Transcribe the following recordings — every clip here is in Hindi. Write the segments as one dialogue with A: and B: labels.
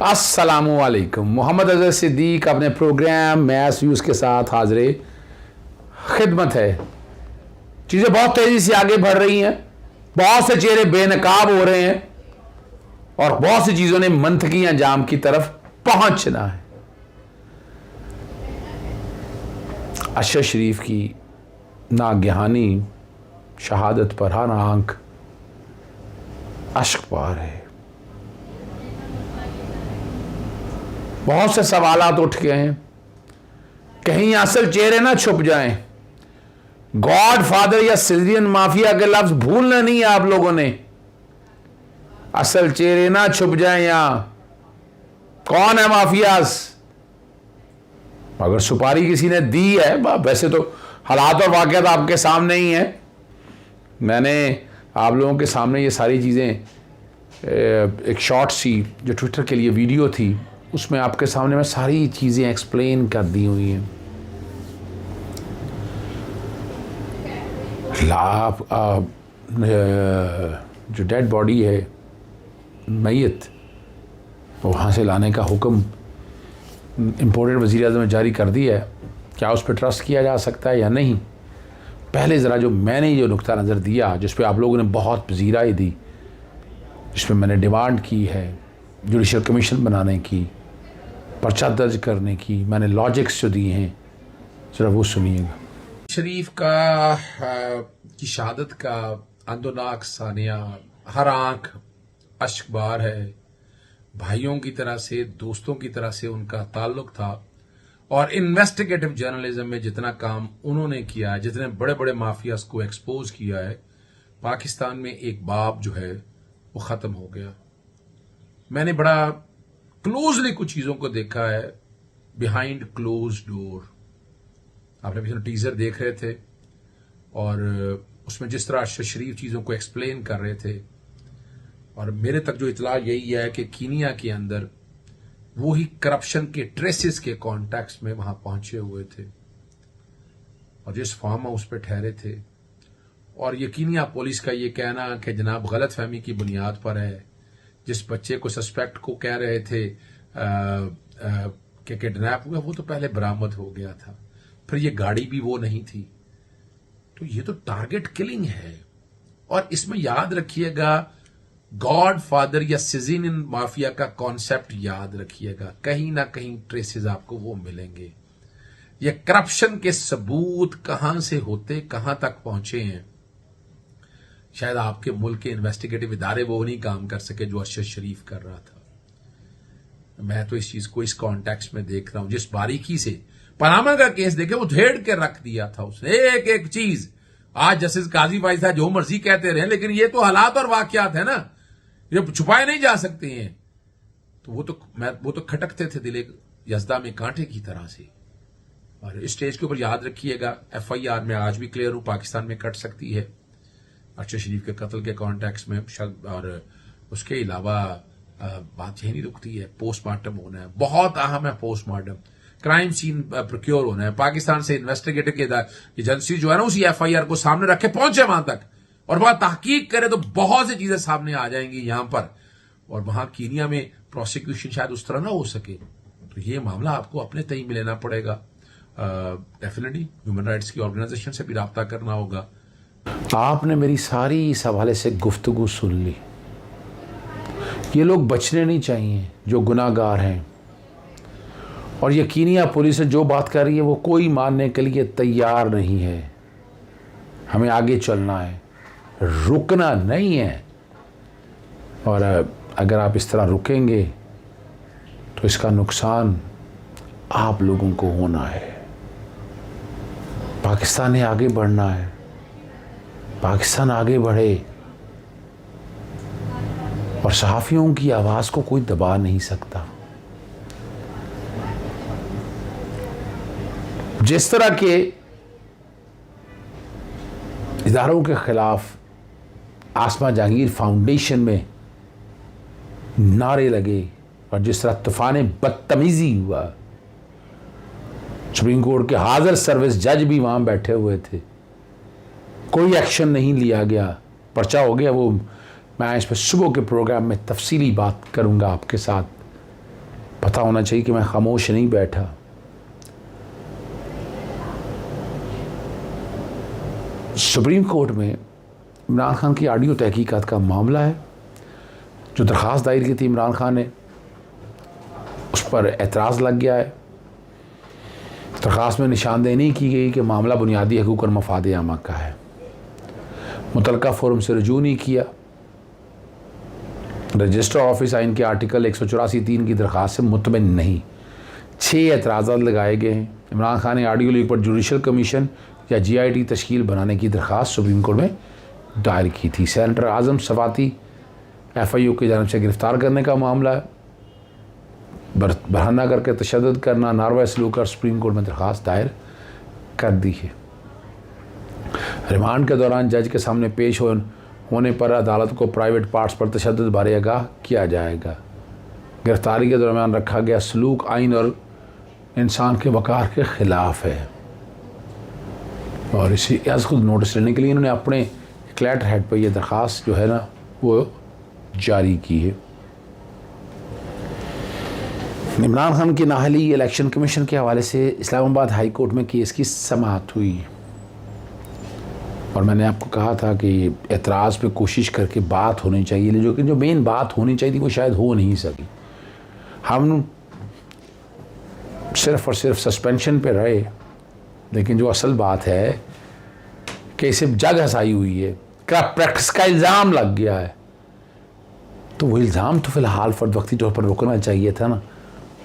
A: अस्सलामुअलैकुम। मोहम्मद अज़हर सिद्दीक अपने प्रोग्राम मैथ्स व्यूज़ के साथ हाज़िर खिदमत है। चीज़ें बहुत तेज़ी से आगे बढ़ रही हैं, बहुत से चेहरे बेनकाब हो रहे हैं और बहुत सी चीज़ों ने मंतकी अंजाम की तरफ पहुंचना है। अरशद शरीफ की नागहानी शहादत पर हर आंख अश्क पार है। बहुत से सवालात उठ गए हैं, कहीं असल चेहरे ना छुप जाएं। गॉड फादर या सिजरियन माफिया के लफ्ज भूलना नहीं है आप लोगों ने। असल चेहरे ना छुप जाएं। यहां कौन है माफियास? अगर सुपारी किसी ने दी है, वैसे तो हालात और वाक़यात आपके सामने ही हैं। मैंने आप लोगों के सामने ये सारी चीज़ें, एक शॉर्ट सी जो ट्विटर के लिए वीडियो थी, उसमें आपके सामने मैं सारी चीज़ें एक्सप्लेन कर दी हुई हैं। जो डेड बॉडी है, मैयत, वहाँ से लाने का हुक्म इम्पोर्टेड वज़ीर-ए-आज़म ने जारी कर दिया है। क्या उस पर ट्रस्ट किया जा सकता है या नहीं? पहले ज़रा जो मैंने जो नुक्ता नज़र दिया, जिस पे आप लोगों ने बहुत पजीराई दी, जिसमें मैंने डिमांड की है जुडिशल कमीशन बनाने की, पर्चा दर्ज करने की, मैंने लॉजिक्स जो दिए हैं, ज़रा वो सुनिएगा। शरीफ की शहादत का अंदोनाक सानिया, हर आंख अश्कबार है। भाइयों की तरह से, दोस्तों की तरह से उनका ताल्लुक था और इन्वेस्टिगेटिव जर्नलिज्म में जितना काम उन्होंने किया है, जितने बड़े बड़े माफियाज को एक्सपोज किया है, पाकिस्तान में एक बाब जो है वो खत्म हो गया। मैंने बड़ा क्लोजली कुछ चीजों को देखा है बिहाइंड क्लोज डोर। आपने पिछले टीजर देख रहे थे और उसमें जिस तरह अरशद शरीफ चीजों को एक्सप्लेन कर रहे थे, और मेरे तक जो इतला यही है कि कीनिया के अंदर वो ही करप्शन के ट्रेसेस के कॉन्टैक्ट्स में वहां पहुंचे हुए थे और जिस फार्म हाउस पे ठहरे थे, और ये कीनिया पुलिस का ये कहना कि जनाब गलत फहमी की बुनियाद पर है, जिस बच्चे को सस्पेक्ट को कह रहे थे कि किडनैप हुआ, वो तो पहले बरामद हो गया था, फिर ये गाड़ी भी वो नहीं थी। तो ये तो टारगेट किलिंग है। और इसमें याद रखिएगा, गॉड फादर या सिजिनियन माफिया का कॉन्सेप्ट याद रखिएगा, कहीं ना कहीं ट्रेसेस आपको वो मिलेंगे। ये करप्शन के सबूत कहां से होते कहां तक पहुंचे हैं, शायद आपके मुल्क के इन्वेस्टिगेटिव इदारे वो नहीं काम कर सके जो अरशद शरीफ कर रहा था। मैं तो इस चीज को इस कॉन्टेक्स्ट में देख रहा हूं, जिस बारीकी से पनामा का केस देखे वो धेड़ के रख दिया था उसने, एक एक चीज। आज जस्टिस काजी भाई साहब जो मर्जी कहते रहे, लेकिन ये तो हालात और वाकयात है ना, ये छुपाए नहीं जा सकते हैं। तो वो तो खटकते थे दिले यजदा में कांटे की तरह से। और इस स्टेज के ऊपर याद रखिएगा, FIR में आज भी क्लियर हूं, पाकिस्तान में कट सकती है अरशद शरीफ के कत्ल के कॉन्टेक्स्ट में। और उसके अलावा बात यही नहीं रुकती है, पोस्टमार्टम होना है, बहुत अहम है पोस्टमार्टम। क्राइम सीन प्रोक्योर होना है, पाकिस्तान से इन्वेस्टिगेटिव एजेंसी जो है ना, उसी FIR को सामने रखे पहुंचे वहां तक और वहां तहकीक करे तो बहुत सी चीजें सामने आ जाएंगी यहां पर। और वहां कीनिया में प्रोसिक्यूशन शायद उस तरह ना हो सके, तो ये मामला आपको अपने तय में लेना पड़ेगा। डेफिनेटली ह्यूमन राइट्स की ऑर्गेनाइजेशन से भी राब्ता करना होगा। आपने मेरी सारी इस हवाले से गुफ्तगू सुन ली। ये लोग बचने नहीं चाहिए जो गुनाहगार हैं, और ये कीनिया पुलिस जो बात कर रही है वो कोई मानने के लिए तैयार नहीं है। हमें आगे चलना है, रुकना नहीं है। और अगर आप इस तरह रुकेंगे तो इसका नुकसान आप लोगों को होना है। पाकिस्तान ने आगे बढ़ना है, पाकिस्तान आगे बढ़े, और सहाफियों की आवाज को कोई दबा नहीं सकता। जिस तरह के इदारों के खिलाफ आसमा जहांगीर फाउंडेशन में नारे लगे और जिस तरह तूफान बदतमीजी हुआ, सुप्रीम कोर्ट के हाजिर सर्विस जज भी वहां बैठे हुए थे, कोई एक्शन नहीं लिया गया, पर्चा हो गया। वो मैं इस पर सुबह के प्रोग्राम में तफसीली बात करूंगा आपके साथ। पता होना चाहिए कि मैं खामोश नहीं बैठा। सुप्रीम कोर्ट में इमरान खान की ऑडियो तहकीकात का मामला है। जो दरख्वास्त दायर की थी इमरान खान ने, उस पर एतराज़ लग गया है। दरख्वास्त में निशानदेही नहीं की गई कि मामला बुनियादी हकूक़ और मफाद आमा का है। मुतलका फोरम से रुजू नहीं किया। रजिस्टर ऑफिस आइन के आर्टिकल 184(3) की दरख्वास्त से मुतमिन नहीं। 6 एतराज़ात लगाए गए हैं। इमरान खान ने ऑडियो लीक पर जुडिशल कमीशन या GIT तश्कील बनाने की दरख्वास्त सुप्रीम कोर्ट में दायर की थी। सेनेटर आज़म सवाती FIU की जानब से गिरफ़्तार करने का मामला है। बहाना करके तशद्दुद करना, नारवा सलूक कर सुप्रीम कोर्ट में दरख्वास्त दायर कर दी है। रिमांड के दौरान जज के सामने पेश होने पर अदालत को प्राइवेट पार्ट्स पर तशद्दुद बारे आगाह किया जाएगा। गिरफ्तारी के दरमियान रखा गया सलूक आइन और इंसान के वक़ार के ख़िलाफ़ है। और इसी आज खुद नोटिस लेने के लिए इन्होंने अपने क्लैट हेड पर यह दरख्वास्त जो है ना वो जारी की है। इमरान खान की नाअहली इलेक्शन कमीशन के हवाले से इस्लामाबाद हाई कोर्ट में केस की समाअत हुई और मैंने आपको कहा था कि एतराज़ पे कोशिश करके बात होनी चाहिए, लेकिन जो मेन बात होनी चाहिए थी वो शायद हो नहीं सकी। हम सिर्फ़ और सिर्फ सस्पेंशन पे रहे, लेकिन जो असल बात है कि इसे जग हसाई हुई है, करप्ट प्रैक्टिस का इल्ज़ाम लग गया है। तो वो इल्ज़ाम तो फ़िलहाल फ़र्द वक्ती तौर पर रुकना चाहिए था ना,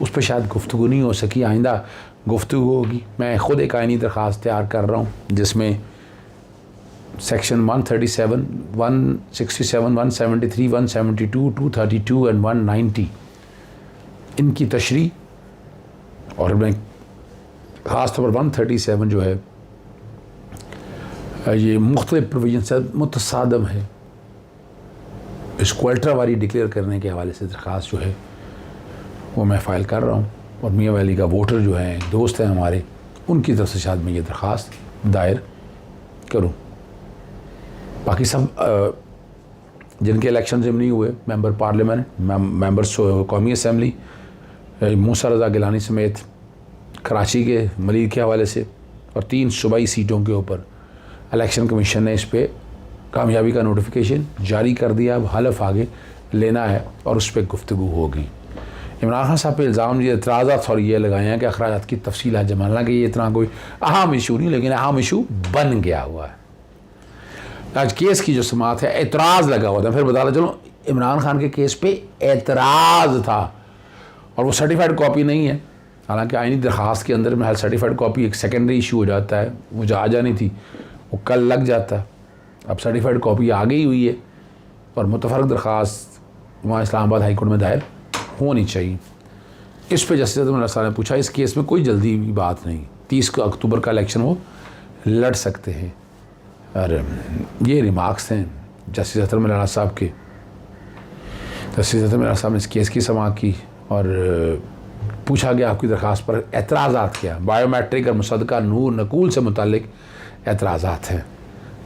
A: उस पर शायद गुफ्तगू नहीं हो सकी। आइंदा गुफ्तगू होगी। मैं ख़ुद एक आइनी दरख्वास्त तैयार कर रहा हूँ जिसमें सेक्शन 137, 167, 173, 172, 232 और 190 इनकी तशरीह, और मैं ख़ास तौर पर 137 जो है ये मुख्तलिफ प्रोविजन से मुतसादम है, इसको अल्ट्रावारी डिक्लेयर करने के हवाले से दरख्वास्त जो है वो मैं फ़ाइल कर रहा हूँ। और मियाँ वैली का वोटर जो है, दोस्त हैं हमारे, उनकी तरफ से शायद मैं ये दरख्वास्त दायर करूँ। बाकी सब जिनके इलेक्शन जब नहीं हुए, मेंबर पार्लियामेंट, मेंबर्स कौमी असम्बली, मूसा रज़ा गिलानी समेत कराची के मलिक के हवाले से, और 3 सूबाई सीटों के ऊपर इलेक्शन कमीशन ने इस पर कामयाबी का नोटिफिकेशन जारी कर दिया। अब हलफ आगे लेना है और उस पर गुफ्तगू होगी। इमरान खान साहब पे इल्ज़ाम ये एतराज़ात और ये लगाए हैं कि अखराजात की तफसीलात जमा, हालांकि ये इतना कोई अहम इशू नहीं, लेकिन अहम इशू बन गया हुआ है। आज केस की जो समाअत है, एतराज़ लगा हुआ था। फिर बता चलो इमरान खान के केस पे एतराज़ था और वो सर्टिफाइड कॉपी नहीं है। हालांकि आइनी दरख्वास्त के अंदर में सर्टिफाइड कॉपी एक सेकेंडरी इशू हो जाता है, वो जो आ जानी थी वो कल लग जाता। अब सर्टिफाइड कॉपी आ गई हुई है और मुतफ़र्रक़ दरख्वास्त वहाँ इस्लामाबाद हाई कोर्ट में दायर होनी चाहिए। इस पर जस्टिस अदम ने पूछा, इस केस में कोई जल्दी की बात नहीं, 30 अक्टूबर का इलेक्शन वो लड़ सकते हैं। और ये रिमार्क्स हैं जस्टिस अतरम लाला साहब के। जस्टिस अतरम लाला साहब ने इस केस की समाअत की और पूछा गया आपकी दरख्वास्त पर एतराज़ात क्या। बायोमेट्रिक और मुसद्दका नूर नकूल से मुतालिक एतराज़ात हैं।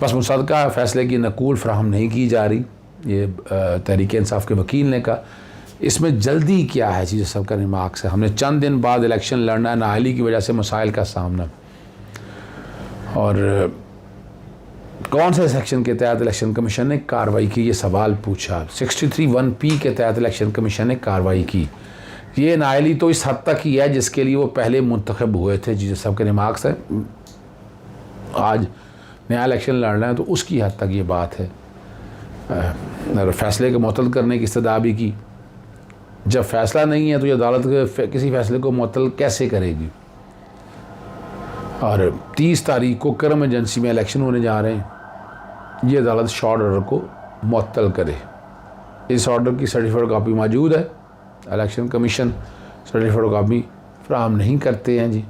A: बस मुसद्दका फ़ैसले की नकूल फ़राहम नहीं की जा रही, ये तहरीक इंसाफ के वकील ने कहा। इसमें जल्दी क्या है, चीज़ सब का रिमार्क्स है। हमने चंद दिन बाद इलेक्शन लड़ना है, नाअहली की वजह से मसाइल का सामना, और कौन से सेक्शन के तहत इलेक्शन कमीशन ने कार्रवाई की, ये सवाल पूछा। 63(1)P के तहत इलेक्शन कमीशन ने कार्रवाई की। ये नाअहली तो इस हद तक ही है जिसके लिए वो पहले मुंतखब हुए थे, चीज़ सब के रिमार्क्स है। आज नया इलेक्शन लड़ना है तो उसकी हद तक ये बात है। और फैसले को मुअत्तल करने की इस्तदा भी की। जब फैसला नहीं है तो ये अदालत किसी फैसले को मुअत्तल कैसे करेगी। और 30 तारीख को करम एजेंसी में इलेक्शन होने जा रहे हैं, ये अदालत शॉर्ट ऑर्डर को मुअत्तल करे। इस ऑर्डर की सर्टिफाइड कॉपी मौजूद है, इलेक्शन कमीशन सर्टिफाइड कॉपी फ्राहम नहीं करते हैं जी।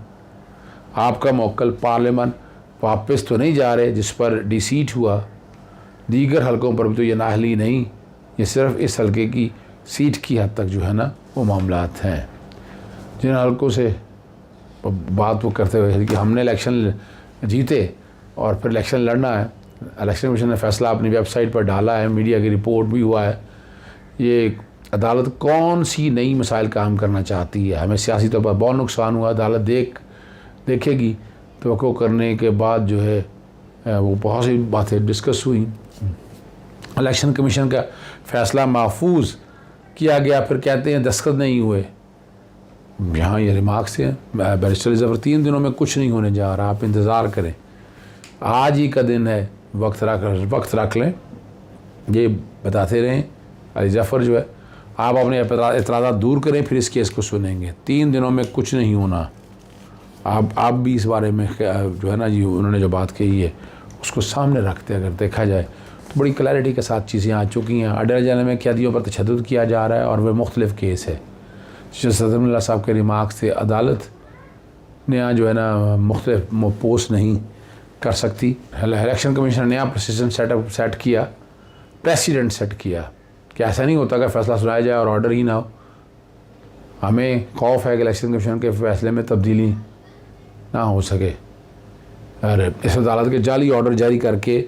A: आपका मौक्कल पार्लियामेंट वापस तो नहीं जा रहे जिस पर डिसीट हुआ, दीगर हलकों पर भी तो ये नाअहली नहीं, ये सिर्फ इस हलके की सीट की हद तक जो है ना वो मामलात हैं। जिन हलकों से बात वो करते हुए कि हमने इलेक्शन जीते और फिर इलेक्शन लड़ना है, इलेक्शन कमीशन ने फैसला अपनी वेबसाइट पर डाला है, मीडिया की रिपोर्ट भी हुआ है, ये
B: अदालत कौन सी नई मसाइल काम करना चाहती है। हमें सियासी तौर पर बहुत नुकसान हुआ, अदालत देखेगी। तो करने के बाद जो है वो बहुत सी बातें डिस्कस हुई। इलेक्शन कमीशन का फ़ैसला महफूज किया गया, फिर कहते हैं दस्तखत नहीं हुए। यहाँ ये रिमार्क्स हैं बैरिस्टर ज़फ़र, 3 दिनों में कुछ नहीं होने जा रहा, आप इंतज़ार करें, आज ही का दिन है, वक्त रख लें। ये बताते रहें अली ज़फ़र जो है, आप अपने एतराज़ात दूर करें, फिर इस केस को सुनेंगे। 3 दिनों में कुछ नहीं होना। आप भी इस बारे में जो है ना जी, उन्होंने जो बात कही है उसको सामने रखते अगर देखा जाए तो बड़ी क्लैरिटी के साथ चीज़ें आ चुकी हैं। अडल जाने में कैदियों पर तशद्दुद किया जा रहा है और वह मुख्तलिफ़ केस है। सदरुल्लाह साहब के रिमार्क्स थे, अदालत ने यहाँ जो है ना मुख्तलिफ पोस्ट नहीं कर सकती। इलेक्शन कमीशन ने नया प्रेसिडेंट सेट किया कि ऐसा नहीं होता कि फ़ैसला सुनाया जाए और ऑर्डर ही ना हो। हमें खौफ है कि इलेक्शन कमीशन के फ़ैसले में तब्दीली ना हो सके। और इस अदालत के जाली ऑर्डर जारी करके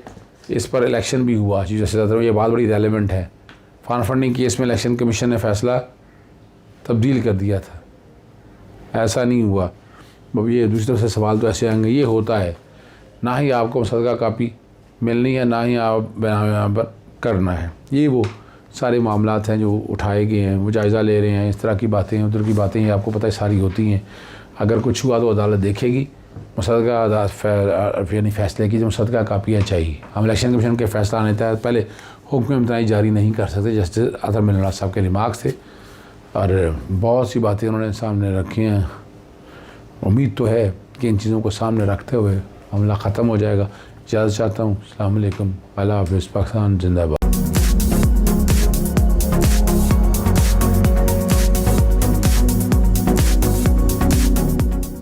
B: इस पर इलेक्शन भी हुआ। जैसे ये बात बड़ी रेलेवेंट है। फंड फंडिंग केस में इलेक्शन कमीशन ने फ़ैसला तब्दील कर दिया था, ऐसा नहीं हुआ। अब ये दूसरी तरफ से सवाल तो ऐसे आएंगे, ये होता है ना ही आपको मुसद्दक़ा कापी मिलनी है, ना ही आप यहाँ पर करना है। ये वो सारे मामलात हैं जो उठाए गए हैं, वो जायज़ा ले रहे हैं। इस तरह की बातें उधर की बातें ये आपको पता है सारी होती हैं। अगर कुछ हुआ तो अदालत देखेगी, मुसद्दक़ा यानी फ़ैसले की जो मुसद्दक़ा कापियाँ चाहिए। हम इलेक्शन कमीशन के फ़ैसला आने तहत पहले हुक्म इम्तनाई जारी नहीं कर सकते। जस्टिस अतर मिनल्ला साहब के रिमार्क्स थे और बहुत सी बातें उन्होंने सामने रखी हैं। उम्मीद तो है कि इन चीज़ों को सामने रखते हुए मामला ख़त्म हो जाएगा। इजाज़त चाहता हूँ। अस्सलाम वालेकुम, अल्लाह हाफ़िज़, पाकिस्तान जिंदाबाद।